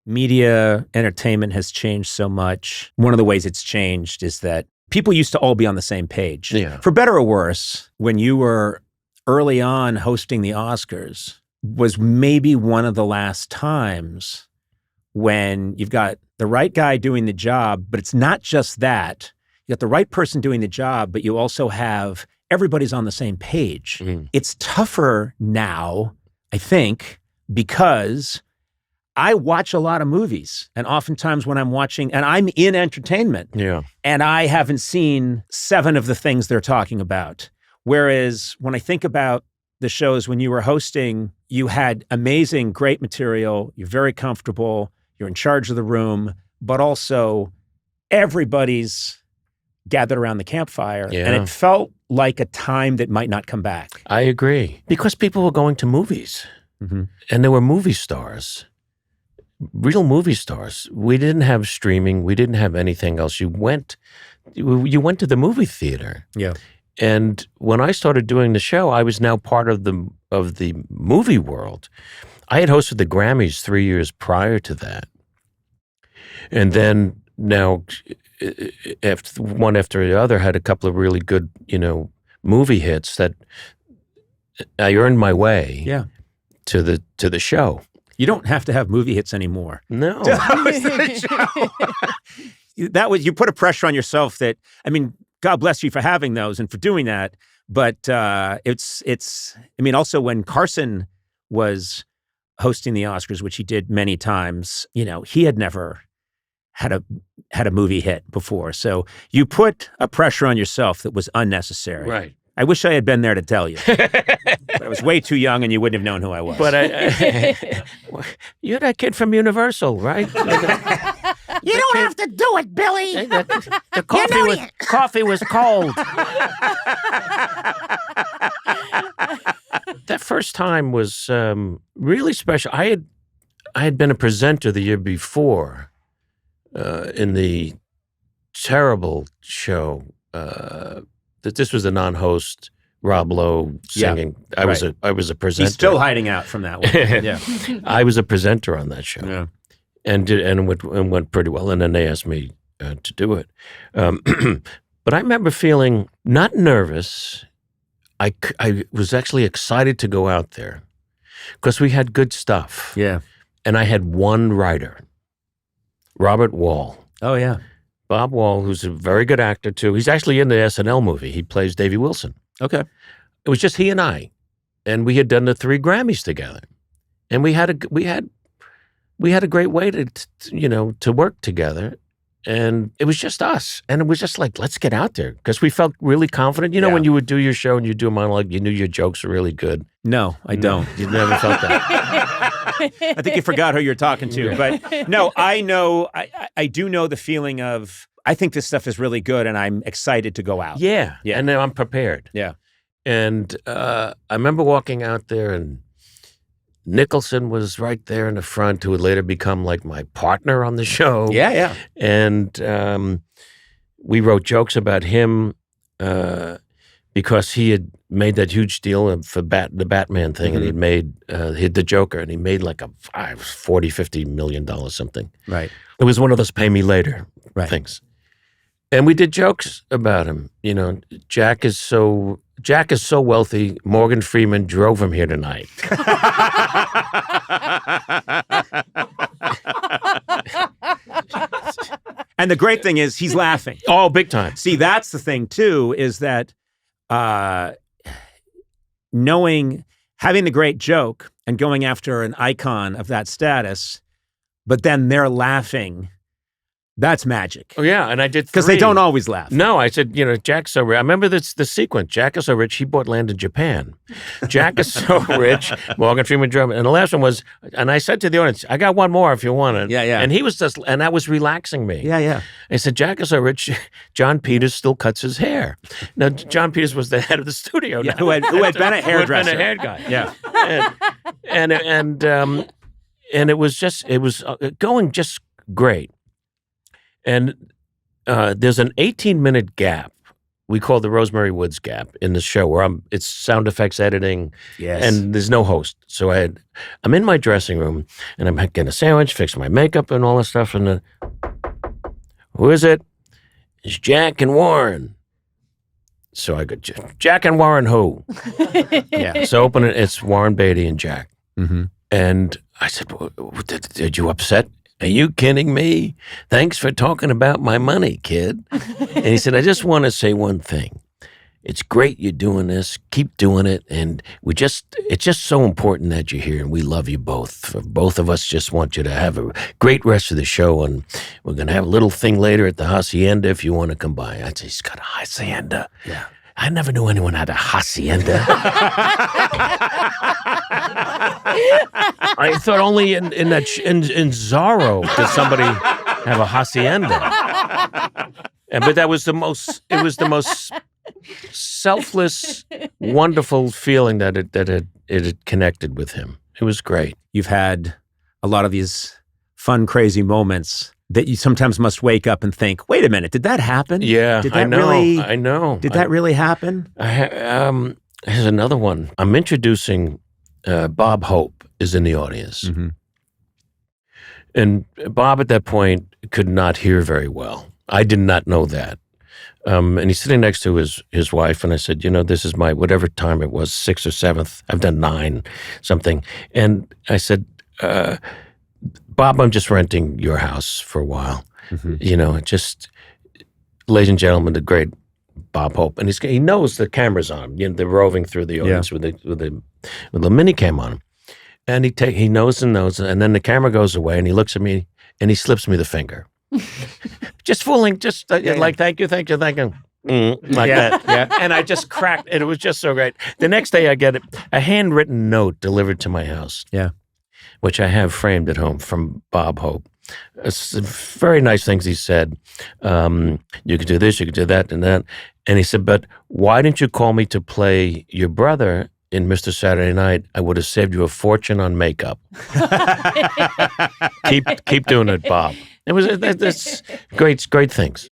media entertainment has changed so much. One of the ways it's changed is that people used to all be on the same page. Yeah. For better or worse, when you were early on hosting the Oscars was maybe one of the last times when you've got the right guy doing the job, but it's not just that. You got the right person doing the job, but you also have everybody's on the same page. It's tougher now, I think, because I watch a lot of movies, and oftentimes when I'm watching, and I'm in entertainment, and I haven't seen 7 of the things they're talking about. Whereas when I think about the shows when you were hosting, you had amazing, great material, you're very comfortable, you're in charge of the room, but also everybody's gathered around the campfire, and it felt like a time that might not come back. I agree. Because people were going to movies, and there were movie stars. Real movie stars. We didn't have streaming. We didn't have anything else. You went to the movie theater. Yeah. And when I started doing the show, I was now part of the movie world. I had hosted the Grammys 3 years prior to that. And then now, one after the other, had a couple of really good, movie hits that I earned my way to the show. You don't have to have movie hits anymore. No. That was, you put a pressure on yourself that, I mean, God bless you for having those and for doing that. But also when Carson was hosting the Oscars, which he did many times, he had never had a movie hit before. So you put a pressure on yourself that was unnecessary. Right. I wish I had been there to tell you. But I was way too young and you wouldn't have known who I was. But you're that kid from Universal, right? You don't have to do it, Billy. The coffee was cold. That first time was really special. I had been a presenter the year before in the terrible show. That this was a non-host, Rob Lowe singing. I was a presenter. He's still hiding out from that one. Yeah. I was a presenter on that show. Yeah. And went pretty well. And then they asked me to do it. But I remember feeling not nervous. I was actually excited to go out there because we had good stuff. Yeah. And I had one writer, Robert Wall. Oh, yeah. Bob Wall, who's a very good actor, too. He's actually in the SNL movie. He plays Davy Wilson. Okay. It was just he and I. And we had done the 3 Grammys together. And we had a great way to work together. And it was just us. And it was just like, let's get out there. Because we felt really confident. When you would do your show and you do a monologue, you knew your jokes were really good. No, I don't. You never felt that. I think you forgot who you're talking to. But no, I know, I do know the feeling of, I think this stuff is really good and I'm excited to go out. Yeah. And then I'm prepared. Yeah. And I remember walking out there and Nicholson was right there in the front, who would later become like my partner on the show. Yeah, yeah. And we wrote jokes about him because he had made that huge deal for the Batman thing, and he'd made the Joker, and he made like a $40, $50 million something. Right. It was one of those pay me later things. And we did jokes about him. Jack is so wealthy, Morgan Freeman drove him here tonight. And the great thing is he's laughing. Oh, big time. See, that's the thing too, is that having the great joke and going after an icon of that status, but then they're laughing. That's magic. Oh, yeah, and I did 3. Because they don't always laugh. No, I said, Jack's so rich. I remember the sequence. Jack is so rich, he bought land in Japan. Jack is so rich, Morgan Freeman drove. And the last one was, and I said to the audience, I got one more if you want it. Yeah, yeah. And he was and that was relaxing me. Yeah, yeah. I said, Jack is so rich, John Peters still cuts his hair. Now, John Peters was the head of the studio. Yeah, who had been a hairdresser. Who had been a hair guy. Yeah. And it was going just great. And there's an 18-minute gap we call the Rosemary Woods gap in the show where it's sound effects editing Yes. and there's no host. So I'm in my dressing room and I'm getting a sandwich, fixing my makeup and all that stuff. And who is it? It's Jack and Warren. So I go, Jack and Warren who? Yeah. So open it, it's Warren Beatty and Jack. Mm-hmm. And I said, did you upset? Are you kidding me? Thanks for talking about my money, kid. And he said, I just want to say one thing. It's great you're doing this. Keep doing it. And it's just so important that you're here. And we love you both. Both of us just want you to have a great rest of the show. And we're going to have a little thing later at the Hacienda if you want to come by. I said, he's got a Hacienda. Yeah. I never knew anyone had a hacienda. I thought only in Zorro did somebody have a hacienda. But it was the most selfless, wonderful feeling that it had connected with him. It was great. You've had a lot of these fun, crazy moments that you sometimes must wake up and think, wait a minute, did that happen? Yeah, did that I know. Did that really happen? Here's another one. I'm introducing Bob Hope is in the audience. Mm-hmm. And Bob at that point could not hear very well. I did not know that. And he's sitting next to his wife, and I said, this is my, whatever time it was, 6th or 7th, I've done 9, something. And I said, Bob, I'm just renting your house for a while. Mm-hmm. Just, ladies and gentlemen, the great Bob Hope, and he knows the camera's on him. They're roving through the audience with the mini cam on him, and he knows, and then the camera goes away, and he looks at me, and he slips me the finger, just fooling, like thank you, like that. Yeah. And I just cracked, and it was just so great. The next day, I get a handwritten note delivered to my house. Yeah. Which I have framed at home from Bob Hope. It's very nice things he said. You could do this, you could do that, and that. And he said, but why didn't you call me to play your brother in Mr. Saturday Night? I would have saved you a fortune on makeup. Keep doing it, Bob. It's great things.